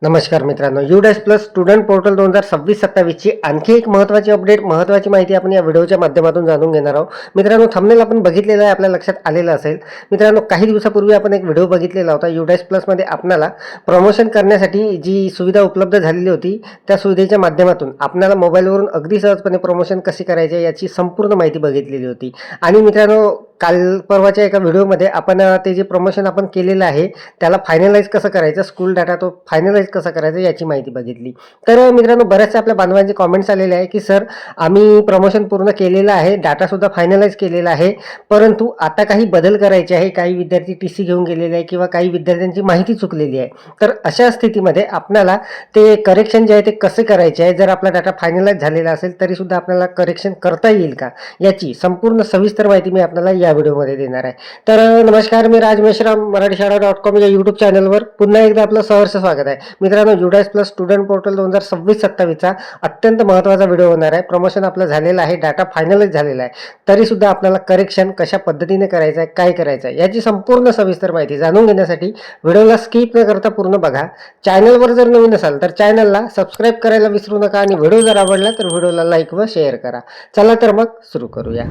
नमस्कार मित्रांनो, UDAS plus student portal 2026-27 ची आणखी एक महत्त्वाची अपडेट, महत्त्वाची माहिती आपण या व्हिडिओच्या माध्यमातून जाणून घेणार आहोत. मित्रांनो, थंबनेल आपण बघितलेलं आहे, आपल्या लक्षात आलेलं असेल. मित्रांनो, काही दिवसापूर्वी आपण एक व्हिडिओ बघितलेला होता. UDAS प्लसमध्ये आपल्याला प्रमोशन करण्यासाठी जी सुविधा उपलब्ध झालेली होती, त्या सुविधेच्या माध्यमातून आपल्याला मोबाईलवरून अगदी सहजपणे प्रमोशन कसे करायचे याची संपूर्ण माहिती बघितलेली होती. आणि मित्रांनो, काल परवाच्या एका व्हिडिओमध्ये आपण ते जे प्रमोशन आपण केलेलं आहे त्याला फायनलाइज कसं करायचं, स्कूल डाटा तो फायनलाइज कसा करायचा याची माहिती बघितली. तर मित्रांनो, बऱ्याचशा आपल्या बांधवांचे कमेंट्स आलेले आहे की सर, आम्ही प्रमोशन पूर्ण केलेलं आहे, डाटासुद्धा फायनलाइज केलेला आहे, परंतु आता काही बदल करायचे आहे. काही विद्यार्थी TC घेऊन गेलेले आहे किंवा काही विद्यार्थ्यांची माहिती चुकलेली आहे. तर अशा स्थितीमध्ये आपल्याला ते करेक्शन जे आहे ते कसे करायचे आहे, जर आपला डाटा फायनलाइज झालेला असेल तरीसुद्धा आपल्याला करेक्शन करता येईल का, याची संपूर्ण सविस्तर माहिती मी आपल्याला या व्हिडिओमध्ये देणार आहे. तर नमस्कार, मी राज मेश्राम, मराठीशाळा.com या यूट्यूब चॅनलवर पुन्हा एकदा आपलं सहर्ष स्वागत आहे. मित्रांनो, UDAS प्लस स्टुडंट पोर्टल 2026-27चा अत्यंत महत्त्वाचा व्हिडिओ होणार आहे. प्रमोशन आपलं झालेलं आहे, डाटा फायनलाइज झालेला आहे, तरीसुद्धा आपल्याला करेक्शन कशा पद्धतीने करायचं आहे, काय करायचं आहे, याची संपूर्ण सविस्तर माहिती जाणून घेण्यासाठी व्हिडिओला स्किप न करता पूर्ण बघा. चॅनलवर जर नवीन असाल तर चॅनलला सबस्क्राईब करायला विसरू नका आणि व्हिडिओ जर आवडला तर व्हिडिओला लाईक व शेअर करा. चला तर मग सुरू करूया.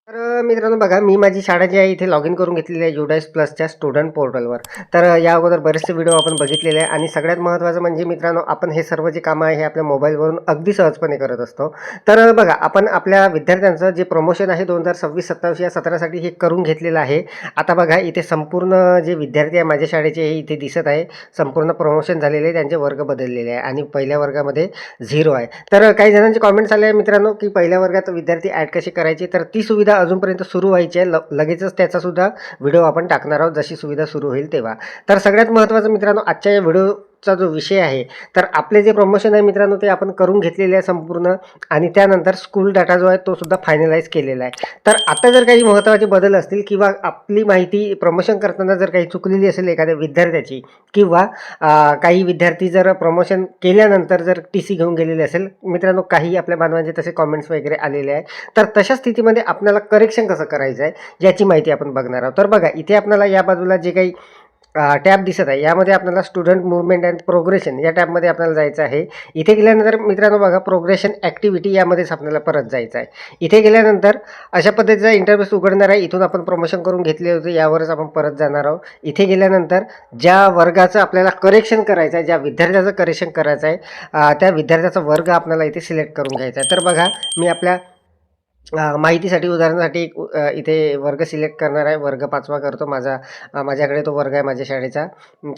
तर मित्रांनो बघा, मी माझी शाळा जी आहे इथे लॉग इन करून घेतलेली आहे UDAS प्लसच्या स्टुडंट पोर्टलवर. तर या अगोदर बरेचसे व्हिडिओ आपण बघितलेले आहे आणि सगळ्यात महत्त्वाचं म्हणजे मित्रांनो, आपण हे सर्व जे कामं आहे हे आपल्या मोबाईलवरून अगदी सहजपणे करत असतो. तर बघा, आपण आपल्या विद्यार्थ्यांचं जे प्रमोशन आहे 2026-27 या सत्रासाठी हे करून घेतलेलं आहे. आता बघा, इथे संपूर्ण जे विद्यार्थी आहे माझ्या शाळेचे हे इथे दिसत आहे. संपूर्ण प्रमोशन झालेले आहे, त्यांचे वर्ग बदललेले आहे आणि पहिल्या वर्गामध्ये 0 आहे. तर काही जणांचे कॉमेंट्स आले आहे मित्रांनो की पहिल्या वर्गात विद्यार्थी ॲड कशी करायची, तर ती सुविधा अजूनपर्यंत सुरू व्हायची आहे. लगेचच त्याचासुद्धा व्हिडिओ आपण टाकणार आहोत जशी सुविधा सुरू होईल तेव्हा. तर सगळ्यात महत्त्वाचं मित्रांनो, आजच्या या व्हिडिओचा जो विषय आहे, तर आपले जे प्रमोशन आहे मित्रांनो ते आपण करून घेतलेले आहे संपूर्ण, आणि त्यानंतर स्कूल डाटा जो आहे तो सुद्धा फायनलाइज केलेला आहे. तर आता जर काही महत्त्वाचे बदल असतील किंवा आपली माहिती प्रमोशन करताना जर काही चुकलेली असेल एखाद्या विद्यार्थ्याची, किंवा काही विद्यार्थी जर प्रमोशन केल्यानंतर जर TC घेऊन गेलेले असेल मित्रांनो, काही आपल्या बांधवांचे तसे कॉमेंट्स वगैरे आलेले आहे, तर तशा स्थितीमध्ये आपल्याला करेक्शन कसं करायचं आहे याची माहिती आपण बघणार आहोत. तर बघा, इथे आपल्याला या बाजूला जे काही टॅब दिसत आहे यामध्ये आपल्याला स्टुडंट मूव्हमेंट अँड प्रोग्रेशन या टॅबमध्ये आपल्याला जायचं आहे. इथे गेल्यानंतर मित्रांनो बघा, प्रोग्रेशन ॲक्टिव्हिटी यामध्येच आपल्याला परत जायचं आहे. इथे गेल्यानंतर अशा पद्धतीचा इंटरफेस उघडणार आहे. इथून आपण प्रमोशन करून घेतले होते, यावरच आपण परत जाणार आहोत. इथे गेल्यानंतर ज्या वर्गाचं आपल्याला करेक्शन करायचं आहे, ज्या विद्यार्थ्याचं करेक्शन करायचं आहे, त्या विद्यार्थ्याचा वर्ग आपल्याला इथे सिलेक्ट करून घ्यायचा आहे. तर बघा, मी आपल्या माहितीसाठी उदाहरणासाठी इथे वर्ग सिलेक्ट करणार आहे. वर्ग 5वा करतो माझा. माझ्याकडे तो वर्ग आहे माझ्या शाळेचा.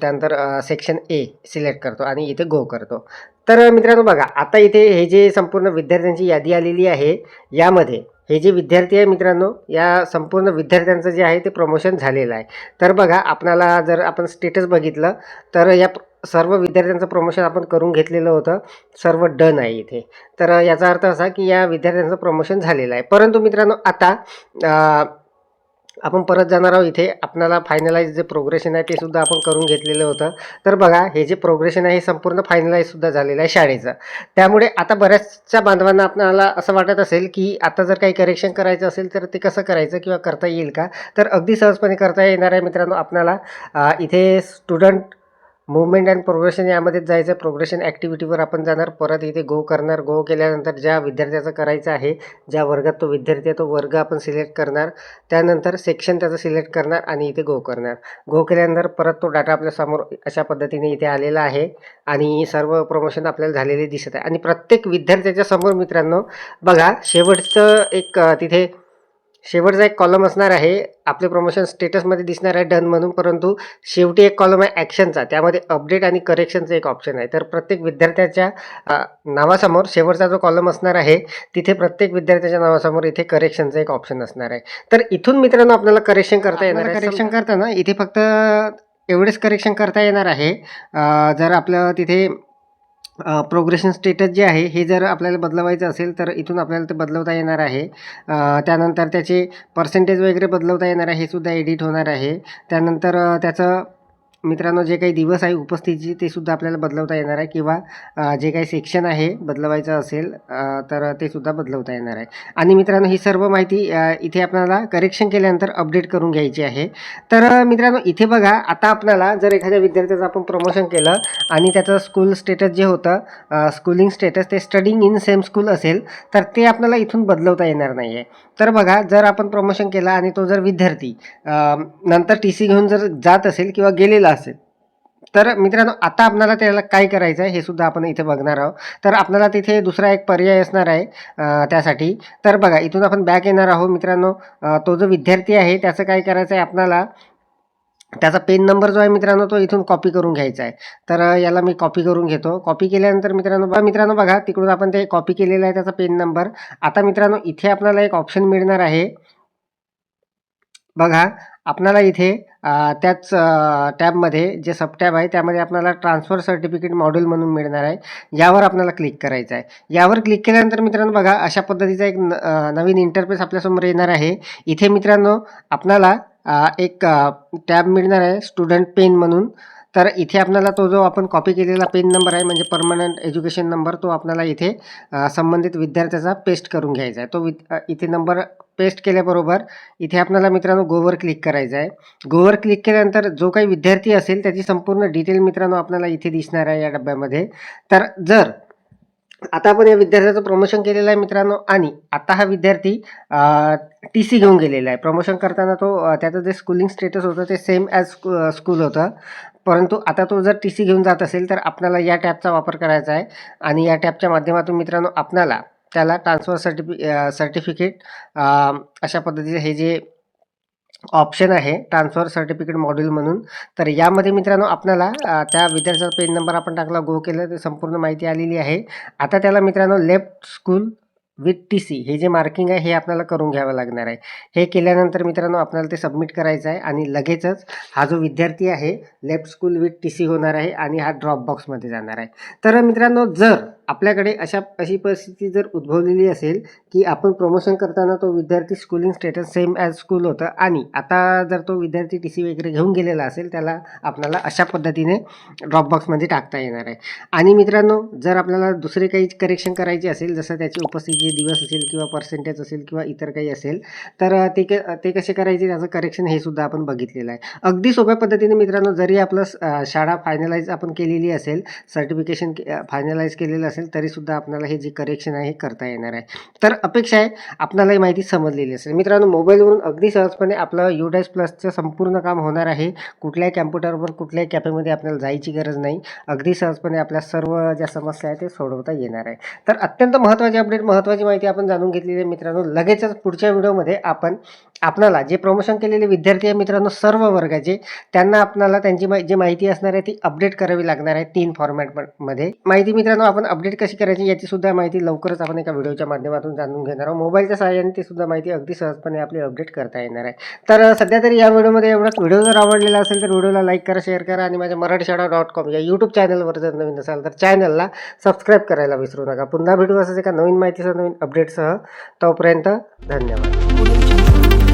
त्यानंतर सेक्शन A सिलेक्ट करतो आणि इथे गो करतो. तर मित्रांनो बघा, आता इथे हे जे संपूर्ण विद्यार्थ्यांची यादी आलेली आहे, यामध्ये हे जे विद्यार्थी आहे मित्रांनो, या संपूर्ण विद्यार्थ्यांचं जे आहे ते प्रमोशन झालेलं आहे. तर बघा, आपल्याला जर आपण स्टेटस बघितलं तर या सर्व विद्यार्थ्यांचं प्रमोशन आपण करून घेतलेलं होतं, सर्व डन आहे इथे. तर याचा अर्थ असा की या विद्यार्थ्यांचं प्रमोशन झालेलं आहे. परंतु मित्रांनो, आता आपण परत जाणार आहोत. इथे आपल्याला फायनलाइज जे प्रोग्रेशन आहे ते सुद्धा आपण करून घेतलेलं होतं. तर बघा, हे जे प्रोग्रेशन आहे हे संपूर्ण फायनलाइजसुद्धा झालेलं आहे शाळेचं. त्यामुळे आता बऱ्याचशा बांधवांना आपल्याला असं वाटत असेल की आता जर काही करेक्शन करायचं असेल तर ते कसं करायचं किंवा करता येईल का, तर अगदी सहजपणे करता येणार आहे मित्रांनो. आपल्याला इथे स्टुडंट मूव्हमेंट अँड प्रोग्रेशन यामध्येच जायचं. प्रोग्रेशन ॲक्टिव्हिटीवर आपण जाणार, परत इथे गो करणार. गो केल्यानंतर ज्या विद्यार्थ्याचं करायचं आहे, ज्या वर्गात तो विद्यार्थी आहे तो वर्ग आपण सिलेक्ट करणार. त्यानंतर सेक्शन त्याचं सिलेक्ट करणार आणि इथे गो करणार. गो केल्यानंतर परत तो डाटा आपल्यासमोर अशा पद्धतीने इथे आलेला आहे आणि सर्व प्रमोशन आपल्याला झालेले दिसत आहे. आणि प्रत्येक विद्यार्थ्याच्या समोर मित्रांनो बघा, शेवटचं एक तिथे शेवटचा एक कॉलम असणार आहे. आपले प्रमोशन स्टेटसमध्ये दिसणार आहे डन म्हणून, परंतु शेवटी एक कॉलम आहे ॲक्शनचा, त्यामध्ये अपडेट आणि करेक्शनचं एक ऑप्शन आहे. तर प्रत्येक विद्यार्थ्याच्या नावासमोर शेवटचा जो कॉलम असणार आहे तिथे प्रत्येक विद्यार्थ्याच्या नावासमोर इथे करेक्शनचं एक ऑप्शन असणार आहे. तर इथून मित्रांनो आपल्याला करेक्शन करता येणार आहे. करेक्शन करताना इथे फक्त एवढेच करेक्शन करता येणार आहे. जर आपलं तिथे प्रोग्रेशन स्टेटस जे आहे हे जर आपल्याला बदलवायचं असेल तर इथून आपल्याला ते बदलवता येणार आहे. त्यानंतर त्याचे पर्सेंटेज वगैरे बदलवता येणार आहे, हे सुद्धा एडिट होणार आहे. त्यानंतर त्याचं मित्रांनो जे काही दिवस आहे उपस्थितीचे ते सुद्धा आपल्याला बदलवता येणार आहे किंवा जे काही सेक्शन आहे बदलवायचं असेल तर ते सुद्धा बदलवता येणार आहे. आणि मित्रांनो ही सर्व माहिती इथे आपल्याला करेक्शन केल्यानंतर अपडेट करून घ्यायची आहे. तर मित्रांनो इथे बघा, आता आपल्याला जर एखाद्या विद्यार्थ्याचं आपण प्रमोशन केलं आणि त्याचं स्कूल स्टेटस जे होतं स्कूलिंग स्टेटस ते स्टडिंग इन सेम स्कूल असेल तर ते आपल्याला इथून बदलवता येणार नाही आहे. तर बघा, जर आपण प्रमोशन केलं आणि तो जर विद्यार्थी नंतर TC घेऊन जर जात असेल किंवा गेलेला असेल तर मित्रांनो आता आपल्याला त्याला काय करायचं आहे हे सुद्धा आपण इथे बघणार आहोत. तर आपल्याला तिथे दुसरा एक पर्याय असणार आहे त्यासाठी. तर बघा, इथून आपण बॅक येणार आहोत मित्रांनो. तो जो विद्यार्थी आहे त्याचं काय करायचं आहे, आपल्याला त्याचा पेन नंबर जो आहे मित्रांनो तो इथून कॉपी करून घ्यायचा आहे. तर याला मी कॉपी करून घेतो. कॉपी केल्यानंतर मित्रांनो बघा, तिकडून आपण ते कॉपी केलेला आहे त्याचा पेन नंबर. आता मित्रांनो इथे आपल्याला एक ऑप्शन मिळणार आहे बघा. आपल्याला इथे त्याच टॅबमध्ये जे सब टॅब आहे त्यामध्ये आपल्याला ट्रान्सफर सर्टिफिकेट मॉड्यूल म्हणून मिळणार आहे. यावर आपल्याला क्लिक करायचं आहे. यावर क्लिक केल्यानंतर मित्रांनो बघा, अशा पद्धतीचा एक नवीन इंटरफेस आपल्यासमोर येणार आहे. इथे मित्रांनो आपल्याला एक टॅब मिळणार आहे स्टुडंट पेन म्हणून. तर इथे आपल्याला तो जो आपण कॉपी केलेला पेन नंबर आहे म्हणजे परमनंट एज्युकेशन नंबर तो आपल्याला इथे संबंधित विद्यार्थ्याचा पेस्ट करून घ्यायचा आहे. तो इथे नंबर पेस्ट केल्याबरोबर इथे आपल्याला मित्रांनो गोवर क्लिक करायचं आहे. गोवर क्लिक केल्यानंतर जो काही विद्यार्थी असेल त्याची संपूर्ण डिटेल मित्रांनो आपल्याला इथे दिसणार आहे या डब्यामध्ये. तर जर आता आपण या विद्यार्थ्याचं प्रमोशन केलेलं आहे मित्रांनो आणि आता हा विद्यार्थी TC घेऊन गेलेला आहे. प्रमोशन करताना तो त्याचं जे स्कूलिंग स्टेटस होतं ते सेम ॲज स्कूल होतं. परंतु आता तो जर TC घेऊन जात असेल तर आपल्याला या टॅबचा वापर करायचा आहे आणि या टॅबच्या माध्यमातून मित्रांनो आपल्याला त्याला ट्रान्सफर सर्टिफिकेट अशा पद्धतीचे हे जे ऑप्शन आहे ट्रान्सफर सर्टिफिकेट मॉड्यूल म्हणून. तर यामध्ये मित्रांनो आपल्याला त्या विद्यार्थ्याचा पेन नंबर आपण टाकला, गो केलं तर संपूर्ण माहिती आलेली आहे. आता त्याला मित्रांनो लेफ्ट स्कूल विथ TC हे जे मार्किंग आहे हे आपल्याला करून घ्यावं लागणार आहे. हे केल्यानंतर मित्रांनो आपल्याला ते सबमिट करायचं आहे आणि लगेचच हा जो विद्यार्थी आहे लेफ्ट स्कूल विथ TC होणार आहे आणि हा ड्रॉप बॉक्समध्ये जाणार आहे. तर मित्रांनो जर आपल्याकडे अशी परिस्थिती जर उद्भवलेली असेल की आपण प्रमोशन करताना तो विद्यार्थी schooling status same as school होतं आणि आता जर तो विद्यार्थी TC वगैरे घेऊन गेलेला असेल त्याला आपल्याला अशा पद्धतीने ड्रॉप बॉक्समध्ये टाकता येणार आहे. आणि मित्रांनो जर आपल्याला दुसरे काही करेक्शन करायचे असेल जसं त्याची उपस्थिती दिवस असेल किंवा पर्सेंटेज असेल किंवा इतर काही असेल तर ते कसे करायचे त्याचं करेक्शन हे सुद्धा आपण बघितलेलं आहे. अगदी सोप्या पद्धतीने मित्रांनो, जरी आपलं शाळा फायनलाइज आपण केलेली असेल, सर्टिफिकेशन फायनलाइज केलेलं असेल तरीसुद्धा आपल्याला हे जे करेक्शन आहे हे करता येणार आहे. तर अपेक्षा आहे आपल्याला ही माहिती समजलेली असेल. मित्रांनो मोबाईलवरून अगदी सहजपणे आपलं UDAS+ संपूर्ण काम होणार आहे. कुठल्याही कॅम्प्युटरवर कुठल्याही कॅफेमध्ये आपल्याला जायची गरज नाही. अगदी सहजपणे आपल्या सर्व ज्या समस्या आहेत ते सोडवता येणार आहे. तर अत्यंत महत्त्वाची अपडेट, महत्त्वाची माहिती आपण जाणून घेतलेली आहे मित्रांनो. लगेचच पुढच्या व्हिडिओमध्ये आपल्याला जे प्रमोशन केलेले विद्यार्थी आहे मित्रांनो सर्व वर्गाचे त्यांना आपल्याला त्यांची जी माहिती असणार आहे ती अपडेट करावी लागणार आहे 3 फॉर्मॅटमध्ये. माहिती मित्रांनो आपण अपडेट कशी करायची याची सुद्धा माहिती लवकरच आपण एका व्हिडिओच्या माध्यमातून जाणून घेणार आहोत. मोबाईलच्या सहाय्याने ती सुद्धा माहिती अगदी सहजपणे आपली अपडेट करता येणार आहे. तर सध्या तरी या व्हिडिओमध्ये एवढाच. व्हिडिओ जर आवडलेला असेल तर व्हिडिओला लाईक करा, शेअर करा आणि माझ्या मराठीशाळा.com या यूट्यूब चॅनलवर जर नवीन असाल तर चॅनलला सबस्क्राईब करायला विसरू नका. पुन्हा भेटू असंच एका नवीन माहितीसह, नवीन अपडेटसह. तोपर्यंत धन्यवाद.